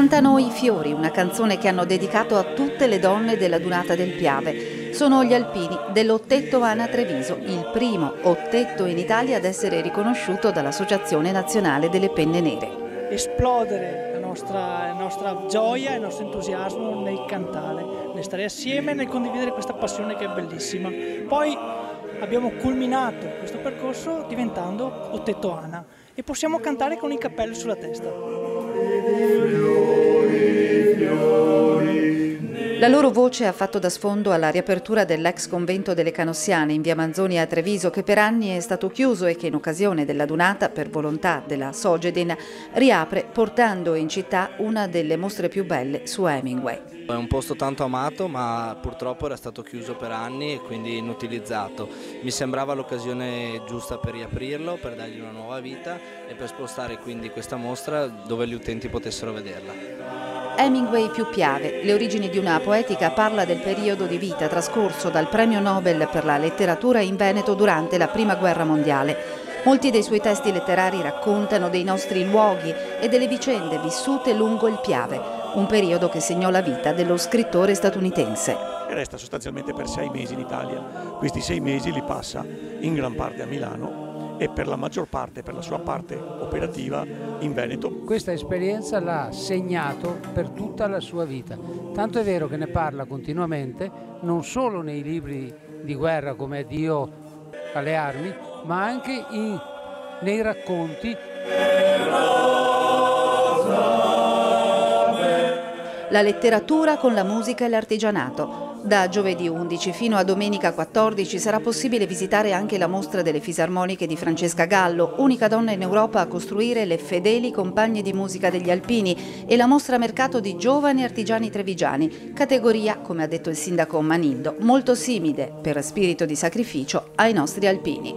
Cantano i fiori, una canzone che hanno dedicato a tutte le donne della Dunata del Piave. Sono gli alpini dell'Ottetto Ana Treviso, il primo ottetto in Italia ad essere riconosciuto dall'Associazione Nazionale delle Penne Nere. Esplodere la nostra gioia e il nostro entusiasmo nel cantare, nel stare assieme, nel condividere questa passione che è bellissima. Poi abbiamo culminato questo percorso diventando Ottetto Ana e possiamo cantare con i cappelli sulla testa. La loro voce ha fatto da sfondo alla riapertura dell'ex convento delle Canossiane in via Manzoni a Treviso, che per anni è stato chiuso e che in occasione della Dunata, per volontà della Sogedin, riapre portando in città una delle mostre più belle su Hemingway. È un posto tanto amato, ma purtroppo era stato chiuso per anni e quindi inutilizzato. Mi sembrava l'occasione giusta per riaprirlo, per dargli una nuova vita e per spostare quindi questa mostra dove gli utenti potessero vederla. Hemingway più Piave, le origini di una poetica, parla del periodo di vita trascorso dal premio Nobel per la letteratura in Veneto durante la Prima Guerra Mondiale. Molti dei suoi testi letterari raccontano dei nostri luoghi e delle vicende vissute lungo il Piave, un periodo che segnò la vita dello scrittore statunitense. Resta sostanzialmente per 6 mesi in Italia. Questi 6 mesi li passa in gran parte a Milano e per la maggior parte, per la sua parte operativa, in Veneto. Questa esperienza l'ha segnato per tutta la sua vita, tanto è vero che ne parla continuamente, non solo nei libri di guerra come Addio alle armi, ma anche nei racconti. La letteratura con la musica e l'artigianato. Da giovedì 11 fino a domenica 14 sarà possibile visitare anche la mostra delle fisarmoniche di Francesca Gallo, unica donna in Europa a costruire le fedeli compagne di musica degli alpini, e la mostra mercato di giovani artigiani trevigiani, categoria, come ha detto il sindaco Manildo, molto simile, per spirito di sacrificio, ai nostri alpini.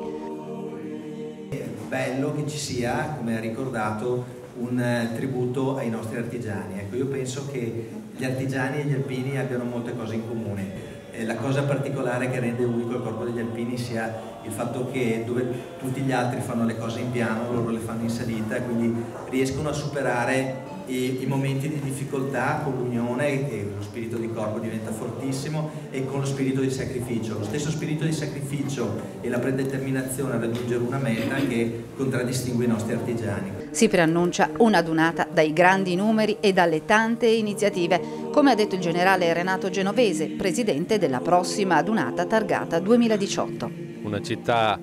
È bello che ci sia, come ha ricordato, un tributo ai nostri artigiani. Ecco, io penso che gli artigiani e gli alpini abbiano molte cose in comune. La cosa particolare che rende unico il corpo degli alpini sia il fatto che dove tutti gli altri fanno le cose in piano, loro le fanno in salita, quindi riescono a superare i momenti di difficoltà con l'unione, e lo spirito di corpo diventa fortissimo, e con lo spirito di sacrificio. Lo stesso spirito di sacrificio e la predeterminazione a raggiungere una meta che contraddistingue i nostri artigiani. Si preannuncia una Dunata dai grandi numeri e dalle tante iniziative, come ha detto il generale Renato Genovese, presidente della prossima Dunata Targata 2018. Una città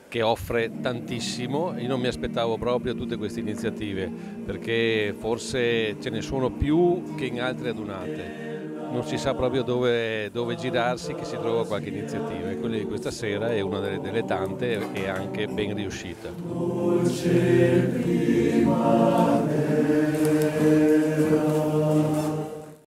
che offre tantissimo, io non mi aspettavo proprio tutte queste iniziative, perché forse ce ne sono più che in altre adunate. Non si sa proprio dove girarsi, che si trova qualche iniziativa, e quella di questa sera è una delle tante e anche ben riuscita. Dolce primavera.